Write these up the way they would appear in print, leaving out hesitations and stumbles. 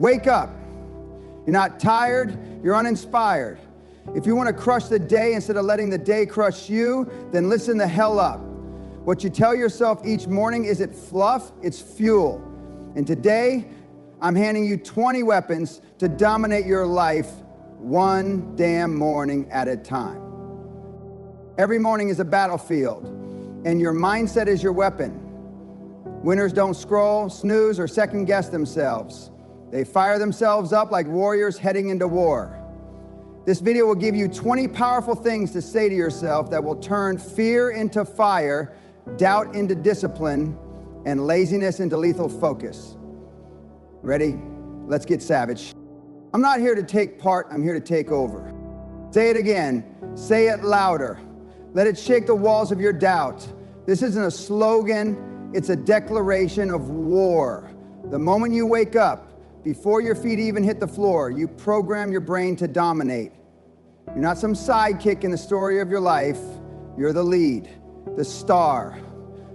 Wake up. You're not tired, you're uninspired. If you want to crush the day instead of letting the day crush you, then listen the hell up. What you tell yourself each morning isn't fluff, it's fuel. And today, I'm handing you 20 weapons to dominate your life one damn morning at a time. Every morning is a battlefield, and your mindset is your weapon. Winners don't scroll, snooze, or second guess themselves. They fire themselves up like warriors heading into war. This video will give you 20 powerful things to say to yourself that will turn fear into fire, doubt into discipline, and laziness into lethal focus. Ready? Let's get savage. I'm not here to take part, I'm here to take over. Say it again. Say it louder. Let it shake the walls of your doubt. This isn't a slogan, it's a declaration of war. The moment you wake up, before your feet even hit the floor, you program your brain to dominate. You're not some sidekick in the story of your life. You're the lead, the star,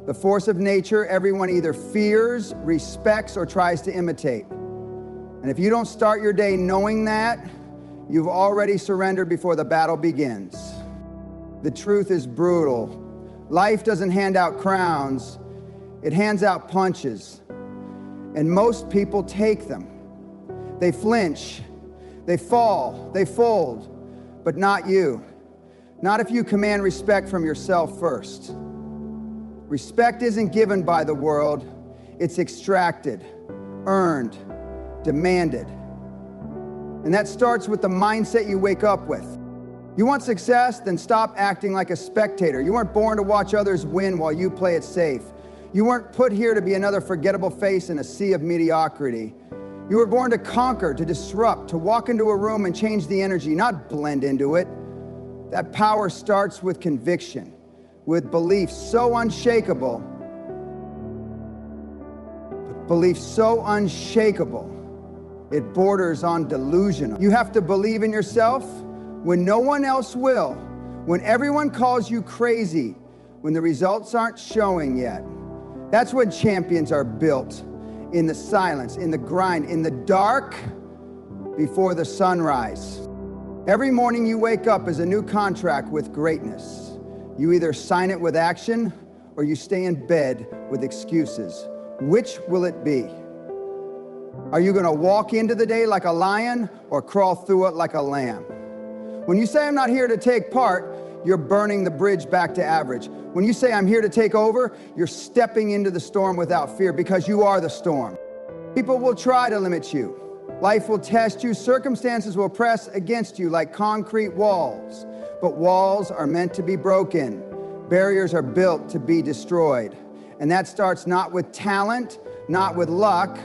the force of nature everyone either fears, respects, or tries to imitate. And if you don't start your day knowing that, you've already surrendered before the battle begins. The truth is brutal. Life doesn't hand out crowns, it hands out punches. And most people take them. They flinch, they fall, they fold, but not you. Not if you command respect from yourself first. Respect isn't given by the world, it's extracted, earned, demanded. And that starts with the mindset you wake up with. You want success? Then stop acting like a spectator. You weren't born to watch others win while you play it safe. You weren't put here to be another forgettable face in a sea of mediocrity. You were born to conquer, to disrupt, to walk into a room and change the energy, not blend into it. That power starts with conviction, with belief so unshakable, it borders on delusional. You have to believe in yourself when no one else will, when everyone calls you crazy, when the results aren't showing yet. That's when champions are built. In the silence, in the grind, in the dark, before the sunrise. Every morning you wake up is a new contract with greatness. You either sign it with action or you stay in bed with excuses. Which will it be? Are you going to walk into the day like a lion or crawl through it like a lamb? When you say I'm not here to take part, you're burning the bridge back to average. When you say I'm here to take over, you're stepping into the storm without fear because you are the storm. People will try to limit you. Life will test you. Circumstances will press against you like concrete walls. But walls are meant to be broken. Barriers are built to be destroyed. And that starts not with talent, not with luck,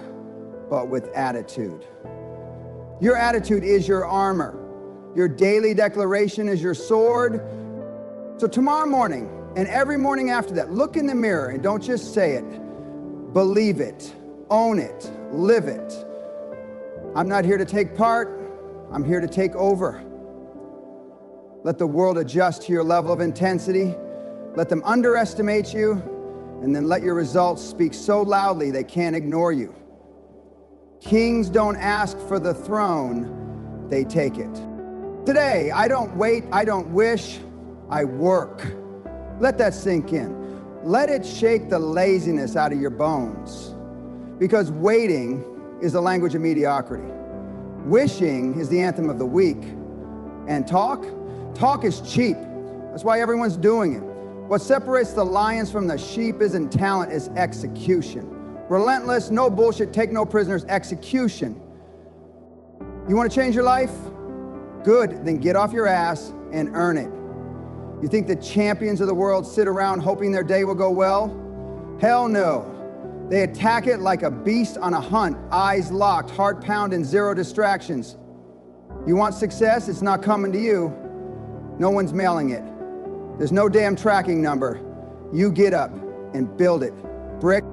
but with attitude. Your attitude is your armor. Your daily declaration is your sword. So tomorrow morning, and every morning after that, look in the mirror and don't just say it. Believe it, own it, live it. I'm not here to take part, I'm here to take over. Let the world adjust to your level of intensity. Let them underestimate you, and then let your results speak so loudly they can't ignore you. Kings don't ask for the throne, they take it. Today, I don't wait, I don't wish, I work. Let that sink in. Let it shake the laziness out of your bones. Because waiting is the language of mediocrity. Wishing is the anthem of the weak. And talk is cheap. That's why everyone's doing it. What separates the lions from the sheep isn't talent, it's execution. Relentless, no bullshit, take no prisoners, execution. You want to change your life? Good, then get off your ass and earn it. You think the champions of the world sit around hoping their day will go well? Hell no. They attack it like a beast on a hunt, eyes locked, heart pounding, zero distractions. You want success? It's not coming to you. No one's mailing it. There's no damn tracking number. You get up and build it. Brick.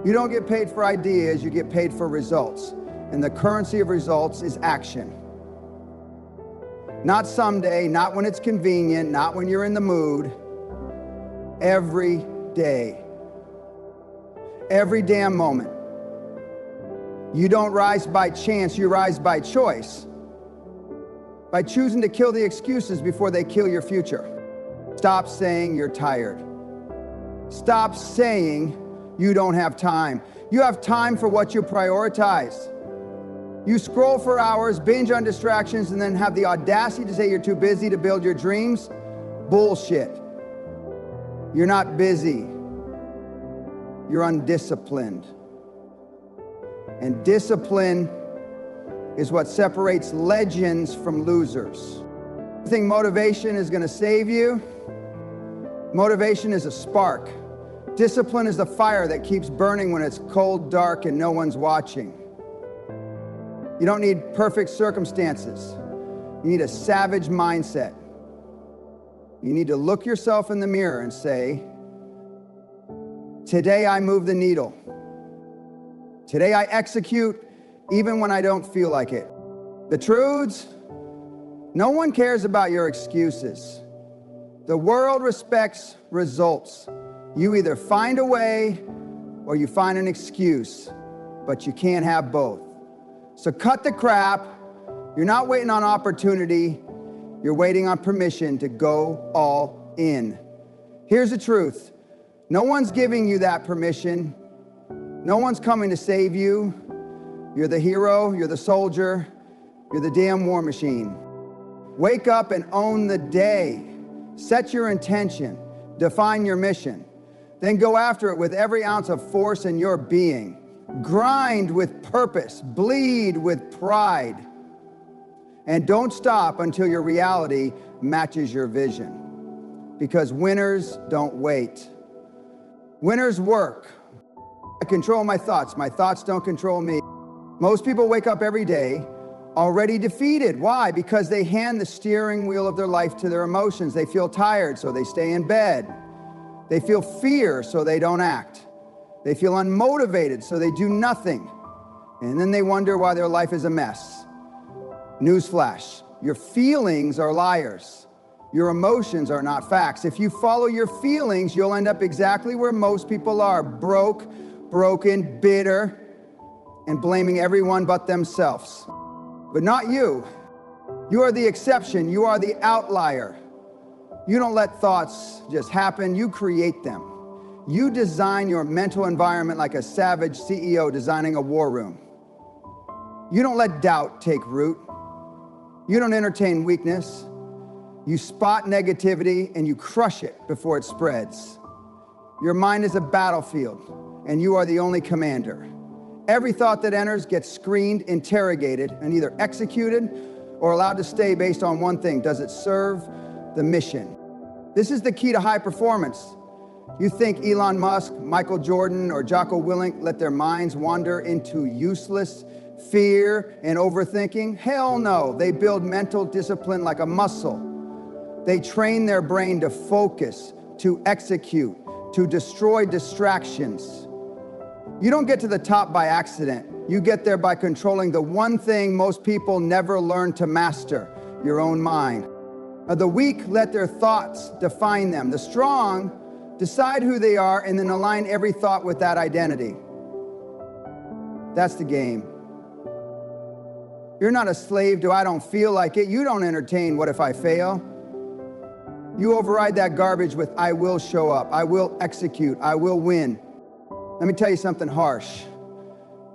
You don't get paid for ideas, you get paid for results. And the currency of results is action. Not someday, not when it's convenient, not when you're in the mood. Every day. Every damn moment. You don't rise by chance, you rise by choice. By choosing to kill the excuses before they kill your future. Stop saying you're tired. Stop saying you don't have time. You have time for what you prioritize. You scroll for hours, binge on distractions, and then have the audacity to say you're too busy to build your dreams? Bullshit. You're not busy. You're undisciplined. And discipline is what separates legends from losers. You think motivation is going to save you? Motivation is a spark. Discipline is the fire that keeps burning when it's cold, dark, and no one's watching. You don't need perfect circumstances. You need a savage mindset. You need to look yourself in the mirror and say, today I move the needle. Today I execute even when I don't feel like it. The truths, no one cares about your excuses. The world respects results. You either find a way or you find an excuse, but you can't have both. So cut the crap. You're not waiting on opportunity. You're waiting on permission to go all in. Here's the truth. No one's giving you that permission. No one's coming to save you. You're the hero, you're the soldier, you're the damn war machine. Wake up and own the day. Set your intention. Define your mission. Then go after it with every ounce of force in your being. Grind with purpose. Bleed with pride. And don't stop until your reality matches your vision. Because winners don't wait. Winners work. I control my thoughts don't control me. Most people wake up every day already defeated. Why? Because they hand the steering wheel of their life to their emotions. They feel tired, so they stay in bed. They feel fear, so they don't act. They feel unmotivated, so they do nothing. And then they wonder why their life is a mess. Newsflash, your feelings are liars. Your emotions are not facts. If you follow your feelings, you'll end up exactly where most people are, broke, broken, bitter, and blaming everyone but themselves. But not you. You are the exception. You are the outlier. You don't let thoughts just happen. You create them. You design your mental environment like a savage CEO designing a war room. You don't let doubt take root. You don't entertain weakness. You spot negativity and you crush it before it spreads. Your mind is a battlefield and you are the only commander. Every thought that enters gets screened, interrogated, and either executed or allowed to stay based on one thing. Does it serve the mission? This is the key to high performance. You think Elon Musk, Michael Jordan, or Jocko Willink let their minds wander into useless fear and overthinking? Hell no. They build mental discipline like a muscle. They train their brain to focus, to execute, to destroy distractions. You don't get to the top by accident. You get there by controlling the one thing most people never learn to master, your own mind. The weak let their thoughts define them. The strong decide who they are and then align every thought with that identity. That's the game. You're not a slave to I don't feel like it. You don't entertain what if I fail. You override that garbage with I will show up, I will execute, I will win. Let me tell you something harsh.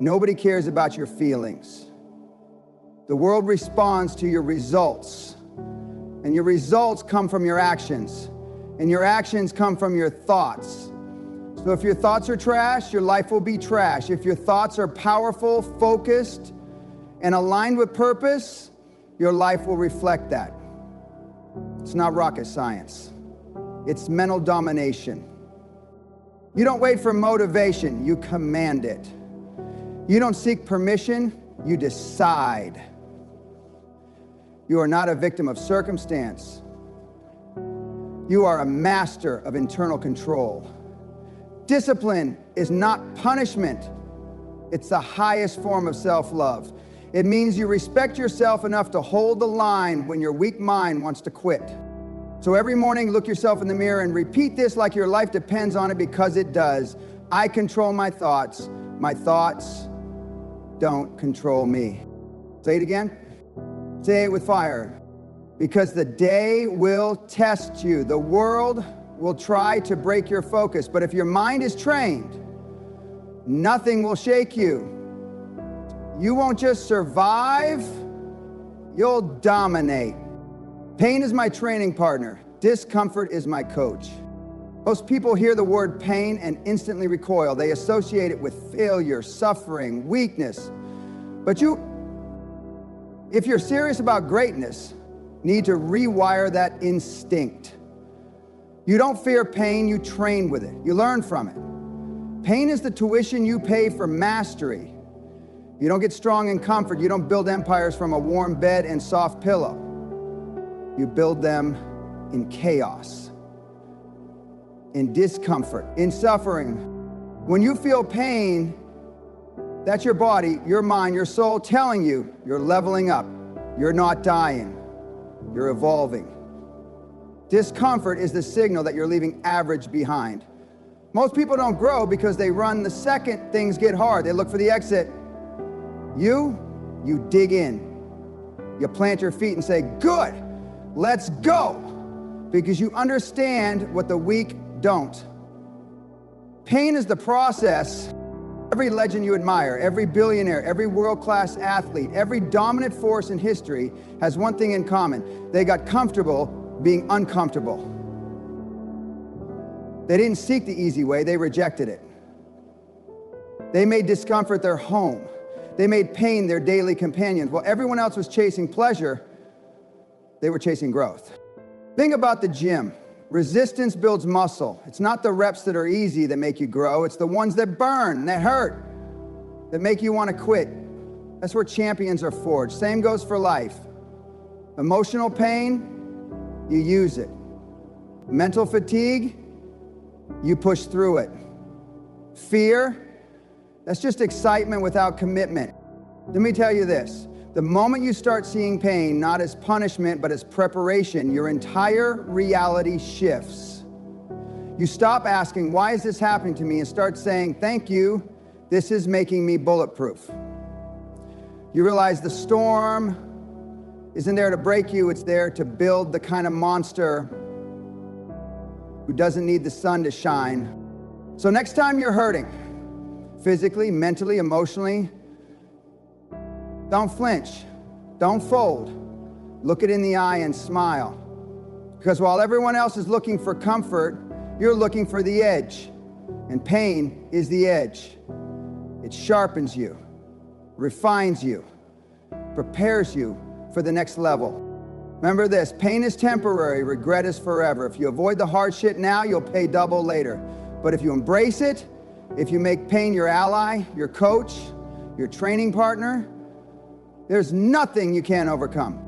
Nobody cares about your feelings. The world responds to your results. And your results come from your actions. And your actions come from your thoughts. So if your thoughts are trash, your life will be trash. If your thoughts are powerful, focused, and aligned with purpose, your life will reflect that. It's not rocket science. It's mental domination. You don't wait for motivation, you command it. You don't seek permission, you decide. You are not a victim of circumstance. You are a master of internal control. Discipline is not punishment. It's the highest form of self-love. It means you respect yourself enough to hold the line when your weak mind wants to quit. So every morning, look yourself in the mirror and repeat this like your life depends on it, because it does. I control my thoughts don't control me. Say it again. Say it with fire. Because the day will test you. The world will try to break your focus. But if your mind is trained, nothing will shake you. You won't just survive, you'll dominate. Pain is my training partner. Discomfort is my coach. Most people hear the word pain and instantly recoil. They associate it with failure, suffering, weakness. But if you're serious about greatness, need to rewire that instinct. You don't fear pain, you train with it. You learn from it. Pain is the tuition you pay for mastery. You don't get strong in comfort. You don't build empires from a warm bed and soft pillow. You build them in chaos, in discomfort, in suffering. When you feel pain, that's your body, your mind, your soul telling you you're leveling up. You're not dying. You're evolving. Discomfort is the signal that you're leaving average behind. Most people don't grow because they run the second things get hard. They look for the exit. You dig in. You plant your feet and say, good, let's go. Because you understand what the weak don't. Pain is the process. Every legend you admire, every billionaire, every world-class athlete, every dominant force in history has one thing in common. They got comfortable being uncomfortable. They didn't seek the easy way, they rejected it. They made discomfort their home. They made pain their daily companion. While everyone else was chasing pleasure, they were chasing growth. Think about the gym. Resistance builds muscle. It's not the reps that are easy that make you grow. It's the ones that burn, that hurt, that make you want to quit. That's where champions are forged. Same goes for life. Emotional pain, you use it. Mental fatigue, you push through it. Fear, that's just excitement without commitment. Let me tell you this. The moment you start seeing pain, not as punishment, but as preparation, your entire reality shifts. You stop asking, why is this happening to me? And start saying, thank you, this is making me bulletproof. You realize the storm isn't there to break you, it's there to build the kind of monster who doesn't need the sun to shine. So next time you're hurting, physically, mentally, emotionally, don't flinch, don't fold. Look it in the eye and smile. Because while everyone else is looking for comfort, you're looking for the edge. And pain is the edge. It sharpens you, refines you, prepares you for the next level. Remember this, pain is temporary, regret is forever. If you avoid the hard shit now, you'll pay double later. But if you embrace it, if you make pain your ally, your coach, your training partner, there's nothing you can't overcome.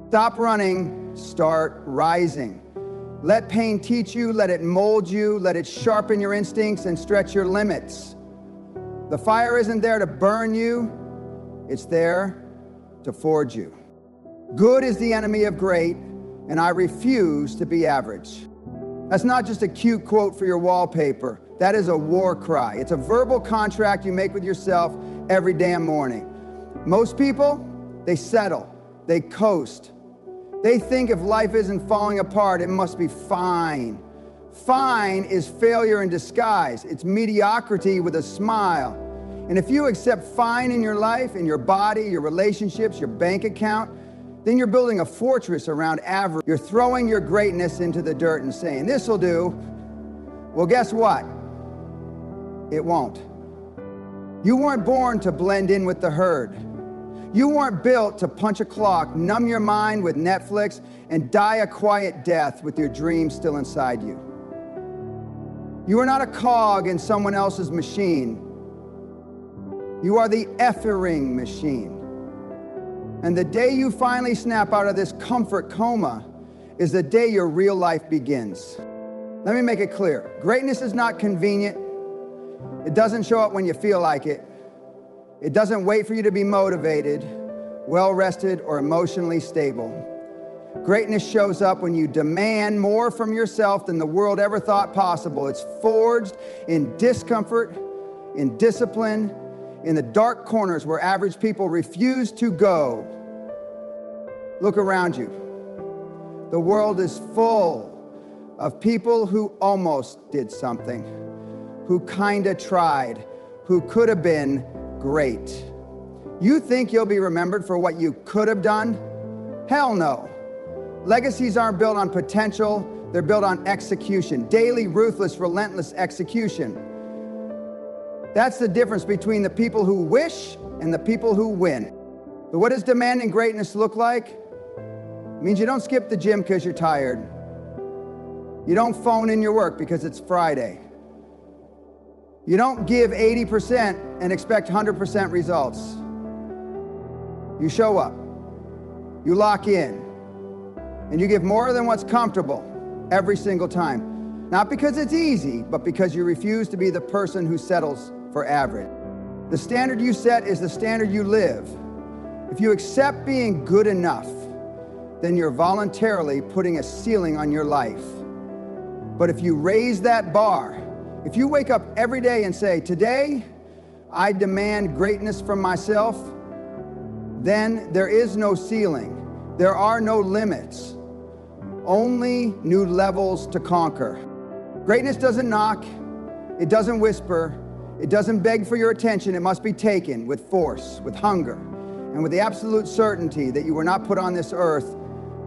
Stop running, start rising. Let pain teach you, let it mold you, let it sharpen your instincts and stretch your limits. The fire isn't there to burn you, it's there to forge you. Good is the enemy of great, and I refuse to be average. That's not just a cute quote for your wallpaper. That is a war cry. It's a verbal contract you make with yourself every damn morning. Most people, they settle, they coast. They think if life isn't falling apart, it must be fine. Fine is failure in disguise. It's mediocrity with a smile. And if you accept fine in your life, in your body, your relationships, your bank account, then you're building a fortress around average. You're throwing your greatness into the dirt and saying, this'll do. Well, guess what? It won't. You weren't born to blend in with the herd. You weren't built to punch a clock, numb your mind with Netflix, and die a quiet death with your dreams still inside you. You are not a cog in someone else's machine. You are the effing machine. And the day you finally snap out of this comfort coma is the day your real life begins. Let me make it clear. Greatness is not convenient. It doesn't show up when you feel like it. It doesn't wait for you to be motivated, well-rested, or emotionally stable. Greatness shows up when you demand more from yourself than the world ever thought possible. It's forged in discomfort, in discipline, in the dark corners where average people refuse to go. Look around you. The world is full of people who almost did something, who kinda tried, who could have been great. You think you'll be remembered for what you could have done? Hell no. Legacies aren't built on potential, they're built on execution. Daily, ruthless, relentless execution. That's the difference between the people who wish and the people who win. But what does demanding greatness look like? It means you don't skip the gym because you're tired. You don't phone in your work because it's Friday. You don't give 80% and expect 100% results. You show up, you lock in, and you give more than what's comfortable every single time. Not because it's easy, but because you refuse to be the person who settles for average. The standard you set is the standard you live. If you accept being good enough, then you're voluntarily putting a ceiling on your life. But if you raise that bar, if you wake up every day and say, today, I demand greatness from myself, then there is no ceiling. There are no limits, only new levels to conquer. Greatness doesn't knock, it doesn't whisper, it doesn't beg for your attention. It must be taken with force, with hunger, and with the absolute certainty that you were not put on this earth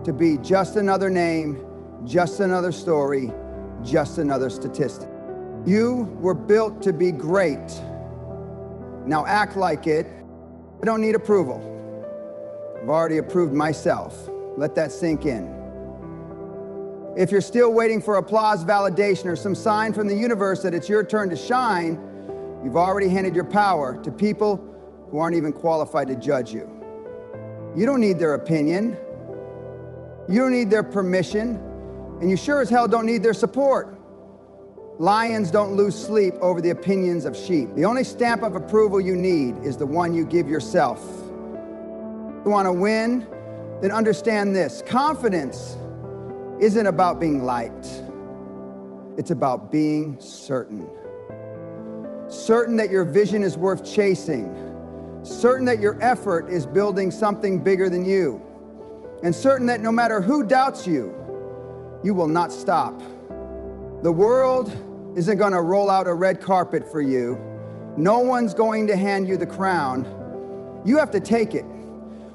to be just another name, just another story, just another statistic. You were built to be great. Now act like it. I don't need approval. I've already approved myself. Let that sink in. If you're still waiting for applause, validation, or some sign from the universe that it's your turn to shine, you've already handed your power to people who aren't even qualified to judge you. You don't need their opinion. You don't need their permission. And you sure as hell don't need their support. Lions don't lose sleep over the opinions of sheep. The only stamp of approval you need is the one you give yourself. You want to win? Then understand this. Confidence isn't about being liked. It's about being certain. Certain that your vision is worth chasing. Certain that your effort is building something bigger than you. And certain that no matter who doubts you, you will not stop. The world isn't going to roll out a red carpet for you. No one's going to hand you the crown. You have to take it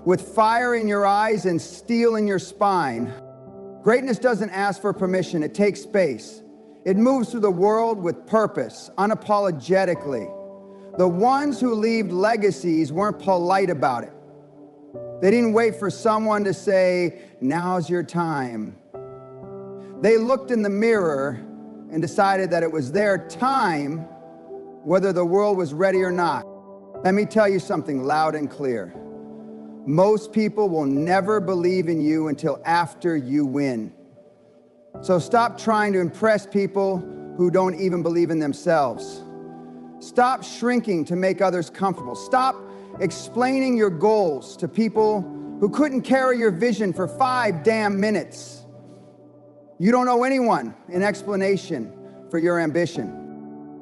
with fire in your eyes and steel in your spine. Greatness doesn't ask for permission, it takes space. It moves through the world with purpose, unapologetically. The ones who leave legacies weren't polite about it. They didn't wait for someone to say, now's your time. They looked in the mirror and decided that it was their time, whether the world was ready or not. Let me tell you something loud and clear. Most people will never believe in you until after you win. So stop trying to impress people who don't even believe in themselves. Stop shrinking to make others comfortable. Stop explaining your goals to people who couldn't carry your vision for 5 damn minutes. You don't owe anyone an explanation for your ambition.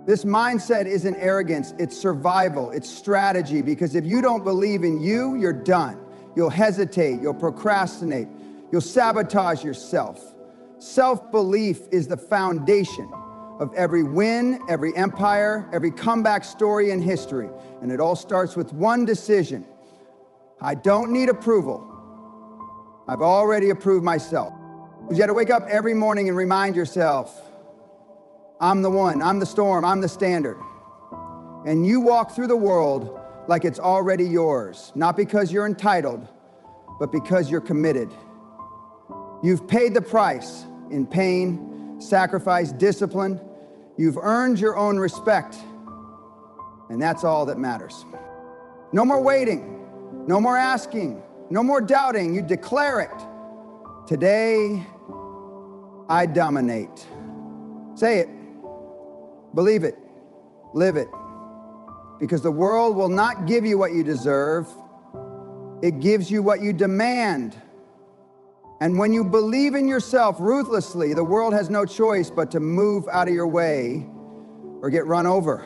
This mindset isn't arrogance, it's survival, it's strategy, because if you don't believe in you, you're done. You'll hesitate, you'll procrastinate, you'll sabotage yourself. Self-belief is the foundation of every win, every empire, every comeback story in history. And it all starts with one decision. I don't need approval. I've already approved myself. You got to wake up every morning and remind yourself, I'm the one, I'm the storm, I'm the standard. And you walk through the world like it's already yours, not because you're entitled, but because you're committed. You've paid the price in pain, sacrifice, discipline. You've earned your own respect, and that's all that matters. No more waiting, no more asking, no more doubting. You declare it. Today, I dominate. Say it. Believe it, live it, because the world will not give you what you deserve. It gives you what you demand. And when you believe in yourself ruthlessly, the world has no choice but to move out of your way or get run over.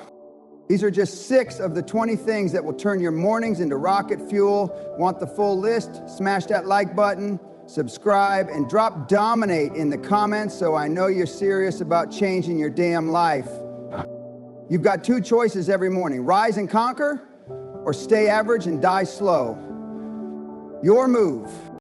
These are just 6 of the 20 things that will turn your mornings into rocket fuel. Want the full list? Smash that like button, subscribe, and drop dominate in the comments so I know you're serious about changing your damn life. You've got 2 choices every morning: rise and conquer, or stay average and die slow. Your move.